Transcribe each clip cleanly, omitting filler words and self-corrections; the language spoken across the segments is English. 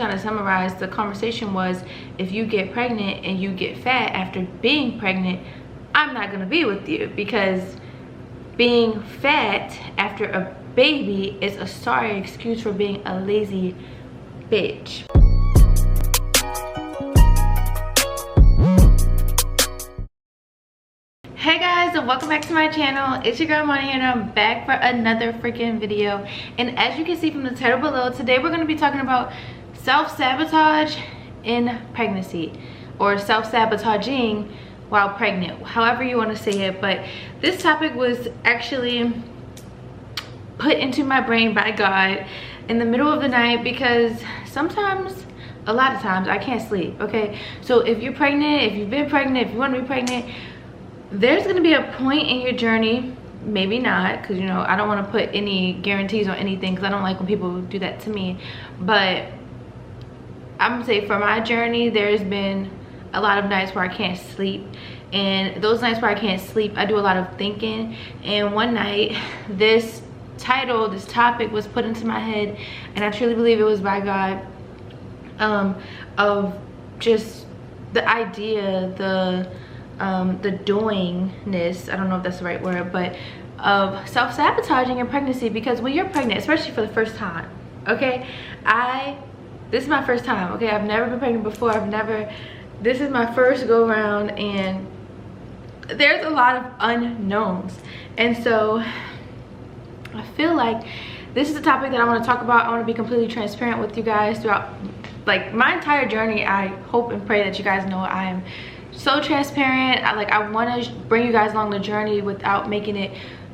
Kind of summarize, the conversation was, if you get pregnant and you get fat after being pregnant, I'm not gonna be with you, because being fat after a baby is a sorry excuse for being a lazy bitch. Hey guys, and welcome back to my channel. It's your girl Money, and I'm back for another freaking video. And as you can see from the title below, today we're going to be talking about self-sabotage in pregnancy, or self-sabotaging while pregnant, however you want to say it. But this topic was actually put into my brain by God in the middle of the night, because sometimes, a lot of times, I can't sleep. Okay, so if you're pregnant, if you've been pregnant, if you want to be pregnant, there's going to be a point in your journey, maybe not, because you know I don't want to put any guarantees on anything, because I don't like when people do that to me. But I'm gonna say, for my journey, there's been a lot of nights where I can't sleep, and those nights where I can't sleep, I do a lot of thinking. And one night, this topic was put into my head, and I truly believe it was by God, of just the idea, the doingness, I don't know if that's the right word, but of self-sabotaging in pregnancy. Because when you're pregnant, especially for the first time, okay, this is my first time, okay, I've never been pregnant before, this is my first go around, and there's a lot of unknowns. And so I feel like this is a topic that I want to talk about. I want to be completely transparent with you guys throughout, like, my entire journey. I hope and pray that you guys know I am so transparent. I want to bring you guys along the journey without making it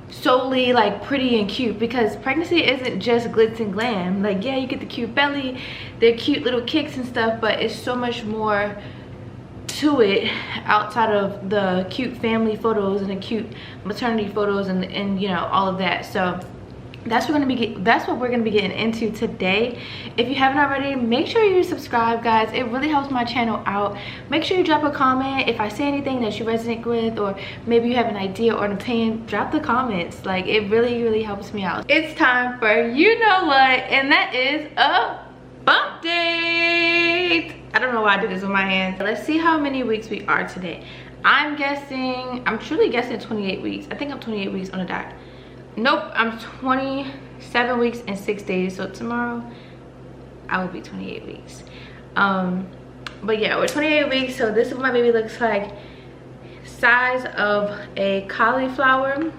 solely like pretty and cute, because pregnancy isn't just glitz and glam. Like, yeah, you get the cute belly, they're cute little kicks and stuff, but it's so much more to it outside of the cute family photos and the cute maternity photos and you know, all of that. So that's what we're gonna be getting into today. If you haven't already, make sure you subscribe, guys. It really helps my channel out. Make sure you drop a comment if I say anything that you resonate with, or maybe you have an idea or an opinion. Drop the comments. Like, it really helps me out. It's time for you know what, and that is a bump date. I don't know why I did this with my hands. Let's see how many weeks we are today. I'm truly guessing 28 weeks. I think I'm 28 weeks on the dot. Nope, I'm 27 weeks and 6 days. So tomorrow I will be 28 weeks. But yeah, we're 28 weeks. So this is what my baby looks like. Size of a cauliflower.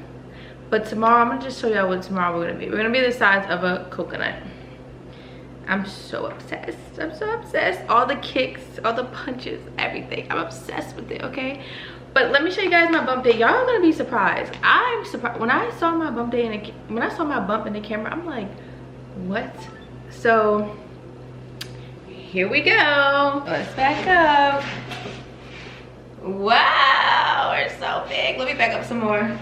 But tomorrow, I'm gonna just show y'all what tomorrow we're gonna be. We're gonna be the size of a coconut. I'm so obsessed. I'm so obsessed. All the kicks, all the punches, everything. I'm obsessed with it, okay? But let me show you guys my bump date. Y'all are gonna be surprised. I'm surprised when I saw my bump date when I saw my bump in the camera. I'm like, what? So here we go. Let's back up. Wow, we're so big. Let me back up some more.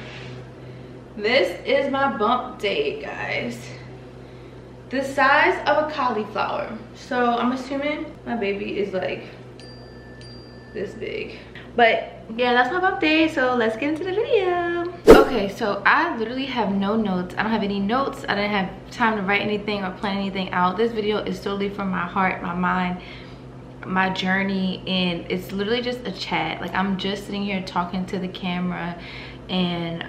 This is my bump date, guys. The size of a cauliflower. So I'm assuming my baby is like this big. But yeah, that's my bump day, so let's get into the video. Okay, so I literally have no notes. I don't have any notes. I didn't have time to write anything or plan anything out. This video is solely from my heart, my mind, my journey, and it's literally just a chat. Like, I'm just sitting here talking to the camera, and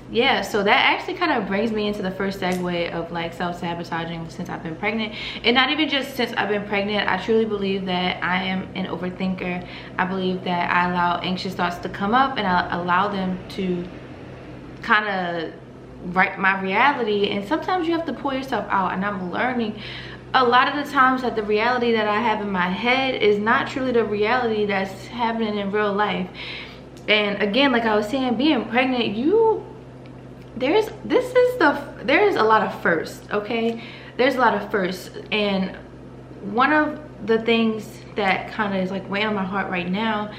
yeah, so that actually kind of brings me into the first segue of like self-sabotaging since I've been pregnant. And not even just since I've been pregnant. I truly believe that I am an overthinker. I believe that I allow anxious thoughts to come up, and I allow them to kind of write my reality. And sometimes you have to pull yourself out, and I'm learning a lot of the times that the reality that I have in my head is not truly the reality that's happening in real life. And again, like I was saying, being pregnant, there is a lot of firsts, okay? There's a lot of firsts, and one of the things that kind of is like weighing on my heart right now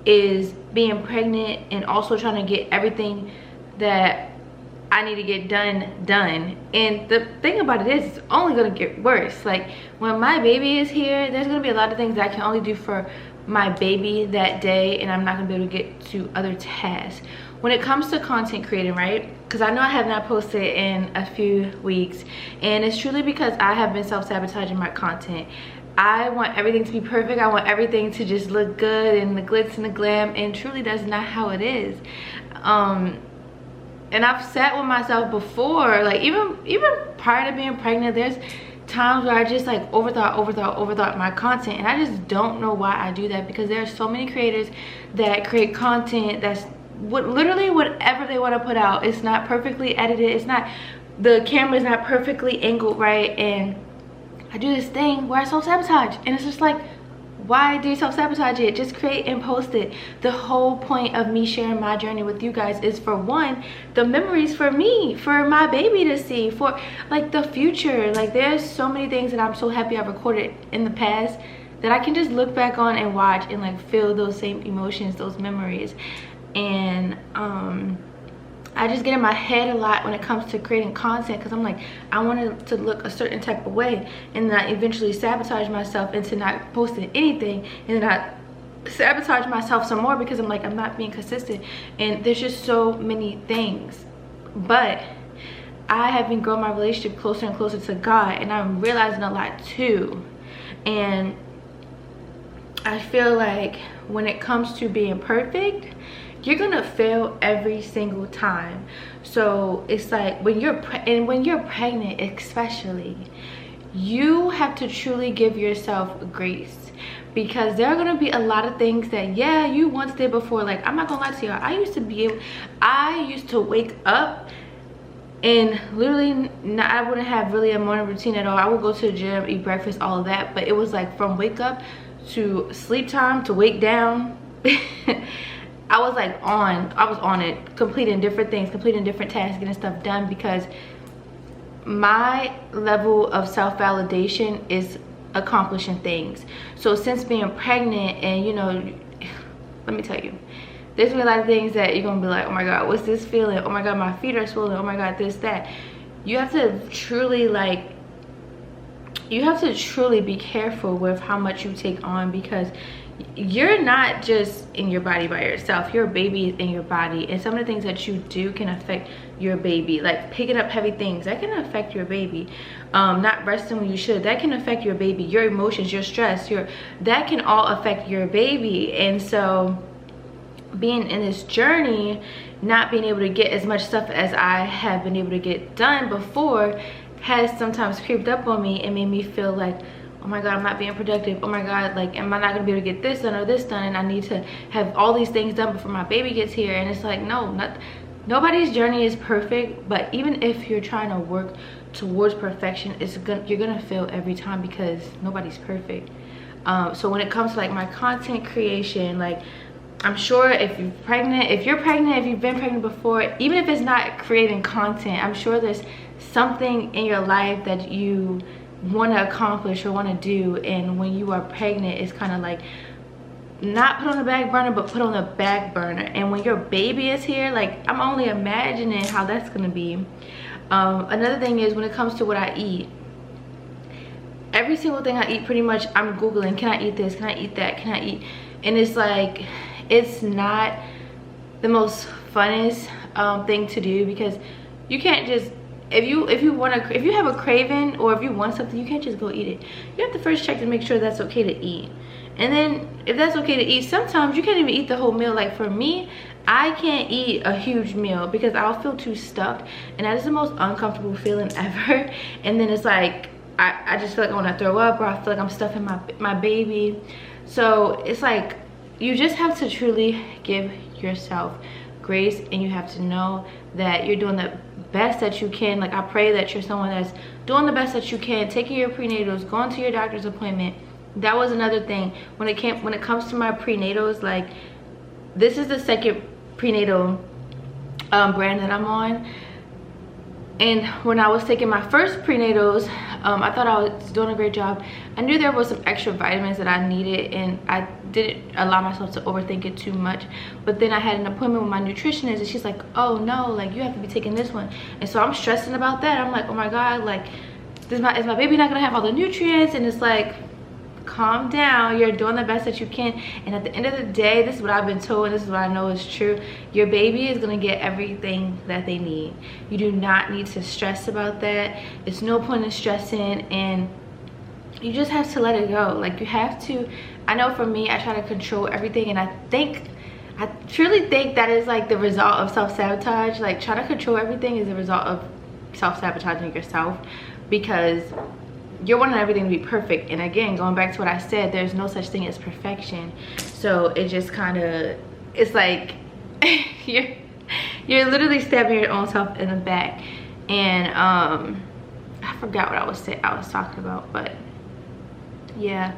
is being pregnant, and also trying to get everything that I need to get done. And the thing about it is, it's only gonna get worse. Like, when my baby is here, there's gonna be a lot of things that I can only do for my baby that day, and I'm not gonna be able to get to other tasks. when it comes to content creating, right? Because I know I have not posted in a few weeks, and it's truly because I have been self-sabotaging my content. I want everything to be perfect. I want everything to just look good and the glitz and the glam, and truly that's not how it is. And I've sat with myself before, like even prior to being pregnant, there's times where I just like overthought my content, and I just don't know why I do that, because there are so many creators that create content that's literally whatever they want to put out. It's not perfectly edited, it's not, the camera is not perfectly angled right, and I do this thing where I self-sabotage, and it's just like, why do you self-sabotage it? Just create and post it. The whole point of me sharing my journey with you guys is, for one, the memories for me, for my baby to see, for like the future. Like there's so many things that I'm so happy I've recorded in the past that I can just look back on and watch and like feel those same emotions, those memories. And I just get in my head a lot when it comes to creating content, because I'm like, I want it to look a certain type of way, and then I eventually sabotage myself into not posting anything, and then I sabotage myself some more because I'm like, I'm not being consistent, and there's just so many things. But I have been growing my relationship closer and closer to God, and I'm realizing a lot too. And I feel like when it comes to being perfect, you're gonna fail every single time. So it's like when you're pregnant especially, you have to truly give yourself grace, because there are gonna be a lot of things that, yeah, you once did before. Like, I'm not gonna lie to y'all, I used to wake up and literally I wouldn't have really a morning routine at all. I would go to the gym, eat breakfast, all of that, but it was like from wake up to sleep time to wake down. I was on it, completing different things, completing different tasks, getting stuff done, because my level of self-validation is accomplishing things. So since being pregnant, and you know, let me tell you, there's gonna be a lot of things that you're gonna be like, oh my God, what's this feeling? Oh my God, my feet are swollen. Oh my God, this, that. You have to truly be careful with how much you take on, because you're not just in your body by yourself. Your baby is in your body, and some of the things that you do can affect your baby. Like picking up heavy things, that can affect your baby. Not resting when you should, that can affect your baby. Your emotions, your stress, that can all affect your baby. And so being in this journey, not being able to get as much stuff as I have been able to get done before, has sometimes creeped up on me and made me feel like, oh my God, I'm not being productive. Oh my God, like, am I not gonna be able to get this done or this done? And I need to have all these things done before my baby gets here. And it's like, no, nobody's journey is perfect. But even if you're trying to work towards perfection, you're gonna fail every time, because nobody's perfect. So when it comes to like my content creation, like, I'm sure if you're pregnant, if you've been pregnant before, even if it's not creating content, I'm sure there's something in your life that you want to accomplish or want to do, and when you are pregnant, it's kind of like not put on the back burner, but put on the back burner. And when your baby is here, like, I'm only imagining how that's going to be. Another thing is, when it comes to what I eat, every single thing I eat, pretty much I'm Googling, can I eat this, can I eat that, can I eat? And it's like, it's not the most funnest thing to do, because you can't just, if you have a craving, or if you want something, you can't just go eat it. You have to first check to make sure that's okay to eat. And then if that's okay to eat, sometimes you can't even eat the whole meal. Like for me, I can't eat a huge meal because I'll feel too stuffed, and that is the most uncomfortable feeling ever. And then it's like, I just feel like I want to throw up, or I feel like I'm stuffing my baby. So it's like, you just have to truly give yourself grace, and you have to know that you're doing the best that you can. Like, I pray that you're someone that's doing the best that you can, taking your prenatals, going to your doctor's appointment. That was another thing when it comes to my prenatals. Like, this is the second prenatal brand that I'm on, and when I was taking my first prenatals, I thought I was doing a great job. I knew there was some extra vitamins that I needed, and I didn't allow myself to overthink it too much. But then I had an appointment with my nutritionist, and she's like, oh no, like, you have to be taking this one. And so I'm stressing about that. I'm like, oh my God, like, is my baby not gonna have all the nutrients? And it's like, calm down. You're doing the best that you can, and at the end of the day, this is what I've been told, and this is what I know is true. Your baby is gonna get everything that they need. You do not need to stress about that. It's no point in stressing, and you just have to let it go. Like, you have to. I know for me, I try to control everything, and I truly think that is like the result of self-sabotage. Like, trying to control everything is the result of self-sabotaging yourself, because you're wanting everything to be perfect. And again, going back to what I said, there's no such thing as perfection. So it just kind of, it's like you're literally stabbing your own self in the back. And I forgot what I was talking about, but yeah,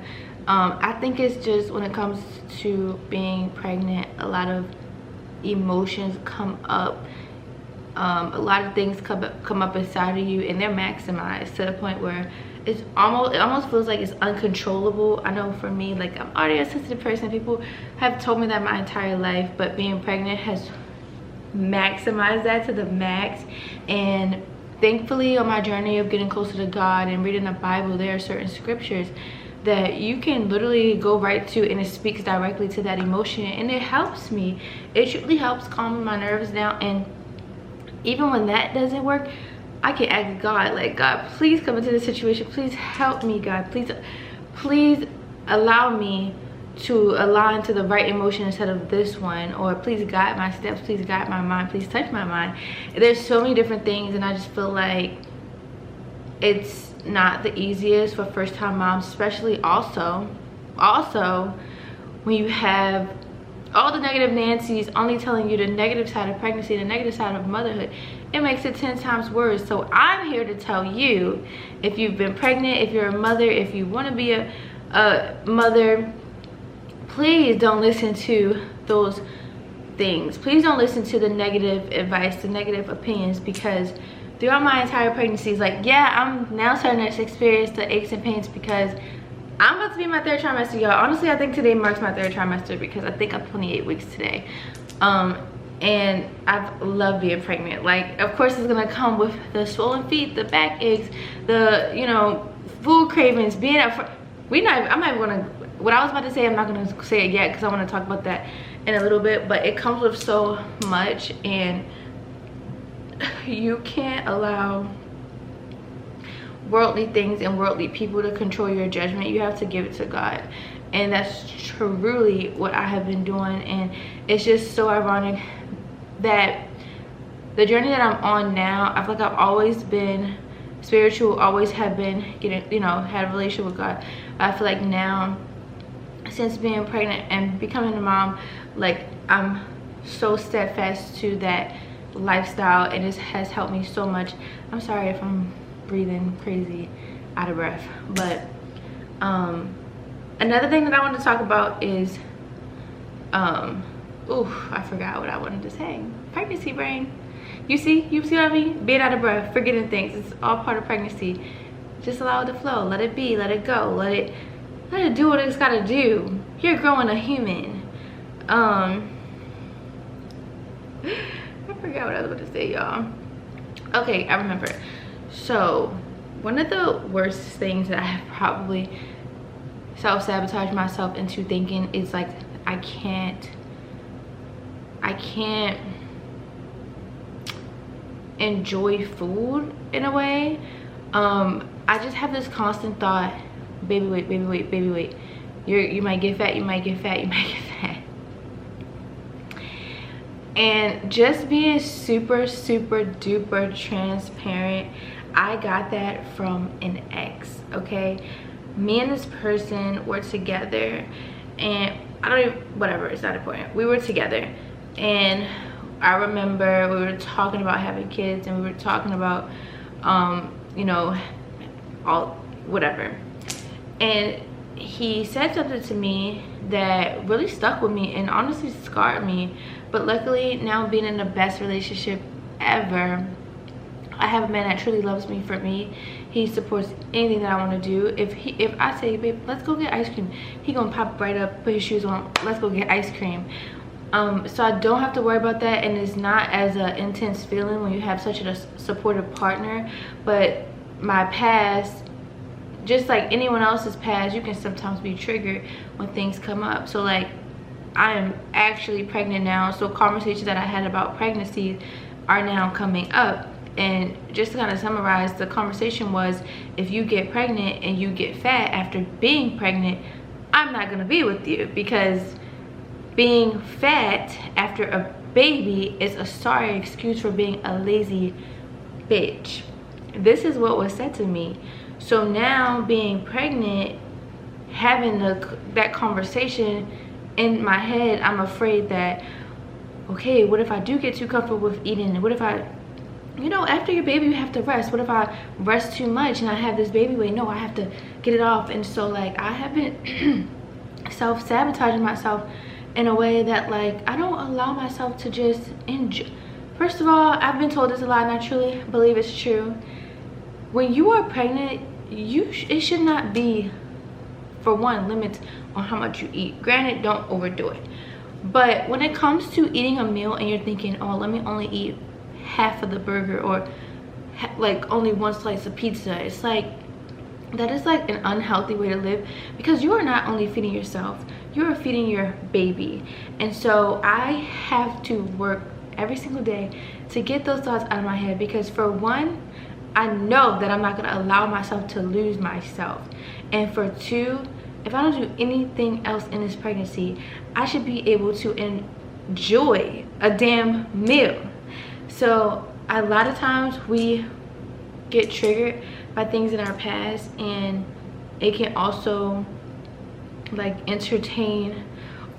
I think it's just, when it comes to being pregnant, a lot of emotions come up. A lot of things come up inside of you, and they're maximized to the point where it almost feels like it's uncontrollable. I know for me, like, I'm already a sensitive person. People have told me that my entire life, but being pregnant has maximized that to the max. And thankfully, on my journey of getting closer to God and reading the Bible, there are certain scriptures that you can literally go right to, and it speaks directly to that emotion, and it helps me. It truly helps calm my nerves down. And even when that doesn't work, I can ask God, like, God, please come into this situation. Please help me, God. Please allow me to align to the right emotion instead of this one. Or please guide my steps. Please guide my mind. Please touch my mind. There's so many different things, and I just feel like it's not the easiest for first-time moms, especially also when you have all the negative Nancy's only telling you the negative side of pregnancy, the negative side of motherhood. It makes it 10 times worse. So I'm here to tell you, if you've been pregnant, if you're a mother, if you want to be a mother, please don't listen to those things. Please don't listen to the negative advice, the negative opinions, because throughout my entire pregnancy, it's like, yeah, I'm now starting to experience the aches and pains because I'm about to be in my 3rd trimester, y'all. Honestly, I think today marks my 3rd trimester, because I think I'm 28 weeks today. And I've loved being pregnant. Like, of course, it's gonna come with the swollen feet, the back aches, the, you know, food cravings, being up for, I'm not gonna, what I was about to say, I'm not gonna say it yet, because I want to talk about that in a little bit. But it comes with so much, and you can't allow worldly things and worldly people to control your judgment. You have to give it to God, and that's truly what I have been doing. And it's just so ironic that the journey that I'm on now, I feel like I've always been spiritual, always have been getting, you know, had a relationship with God. I feel like now, since being pregnant and becoming a mom, like, I'm so steadfast to that lifestyle, and it has helped me so much. I'm sorry if I'm breathing crazy, out of breath. But another thing that I wanted to talk about is I forgot what I wanted to say. Pregnancy brain. You see what I mean? Being out of breath, forgetting things. It's all part of pregnancy. Just allow it to flow. Let it be. Let it go. Let it do what it's gotta do. You're growing a human. I forgot what I was going to say, y'all. Okay, I remember. So one of the worst things that I have probably self-sabotaged myself into thinking is, like, I can't enjoy food in a way. I just have this constant thought, baby wait, you might get fat, you might get fat. And just being super duper transparent, I got that from an ex. Okay, me and this person were together, and I don't even, whatever, it's not important. We were together, and I remember we were talking about having kids, and we were talking about you know, all whatever, and he said something to me that really stuck with me and honestly scarred me. But luckily, now being in the best relationship ever, I have a man that truly loves me for me. He supports anything that I want to do. If I say, babe, let's go get ice cream, he gonna pop right up, put his shoes on, let's go get ice cream. So I don't have to worry about that, and it's not as an intense feeling when you have such a supportive partner. But my past just like anyone else's past, you can sometimes be triggered when things come up. So like, I am actually pregnant now, so conversations that I had about pregnancy are now coming up. And just to kind of summarize, the conversation was, if you get pregnant and you get fat after being pregnant, I'm not gonna be with you, because being fat after a baby is a sorry excuse for being a lazy bitch. This is what was said to me. So now being pregnant, having that conversation in my head, I'm afraid that, okay, what if I do get too comfortable with eating? What if I, you know, after your baby you have to rest. What if I rest too much and I have this baby weight? No, I have to get it off. And so like, I have been self-sabotaging myself in a way that like, I don't allow myself to just enjoy. First of all, I've been told this a lot and I truly believe it's true. When you are pregnant, it should not be, for one, limits on how much you eat. Granted, don't overdo it. But when it comes to eating a meal and you're thinking, oh, let me only eat half of the burger, or like only one slice of pizza, it's like, that is like an unhealthy way to live, because you are not only feeding yourself, you are feeding your baby. And so I have to work every single day to get those thoughts out of my head, because for one, I know that I'm not going to allow myself to lose myself. And for two, if I don't do anything else in this pregnancy, I should be able to enjoy a damn meal. So a lot of times we get triggered by things in our past, and it can also like entertain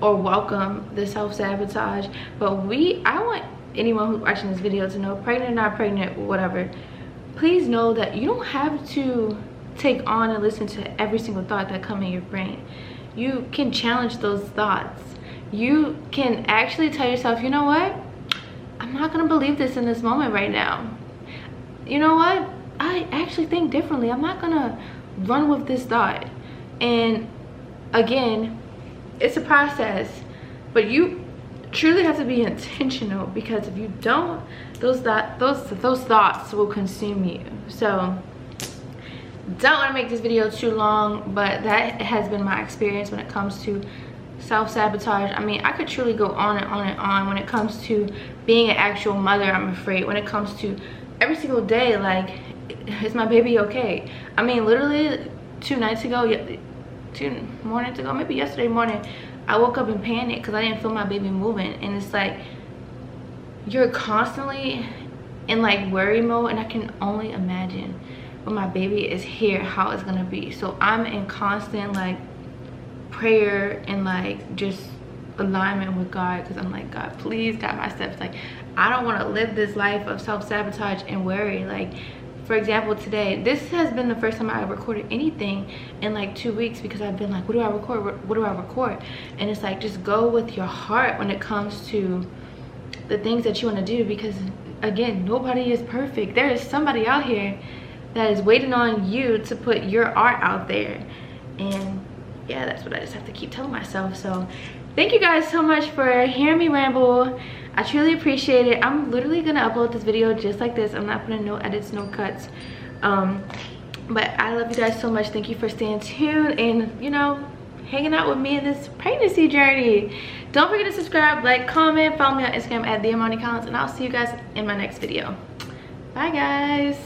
or welcome the self-sabotage. But I want anyone who's watching this video to know, pregnant or not pregnant, whatever, please know that you don't have to take on and listen to every single thought that comes in your brain. You can challenge those thoughts. You can actually tell yourself, you know what, I'm not gonna believe this in this moment right now. You know what, I actually think differently. I'm not gonna run with this thought. And again, it's a process, but you truly have to be intentional, because if you don't, those thoughts will consume you. So don't want to make this video too long, but that has been my experience when it comes to self-sabotage. I mean, I could truly go on and on and on when it comes to being an actual mother. I'm afraid when it comes to every single day, like, is my baby okay? I mean, literally 2 mornings ago, maybe yesterday morning, I woke up in panic because I didn't feel my baby moving. And it's like, you're constantly in like worry mode, and I can only imagine when my baby is here how it's gonna be. So I'm in constant like prayer and like just alignment with God, because I'm like, God, please guide my steps. Like, I don't want to live this life of self-sabotage and worry. Like, for example, today, this has been the first time I recorded anything in like 2 weeks, because I've been like, what do I record? What do I record? And it's like, just go with your heart when it comes to the things that you want to do, because again, nobody is perfect. There is somebody out here that is waiting on you to put your art out there. And yeah, that's what I just have to keep telling myself. So thank you guys so much for hearing me ramble. I truly appreciate it. I'm literally gonna upload this video just like this. I'm not putting no edits, no cuts. But I love you guys so much. Thank you for staying tuned and, you know, hanging out with me in this pregnancy journey. Don't forget to subscribe, like, comment, follow me on Instagram at @TheAmaniCollins, and I'll see you guys in my next video. Bye guys.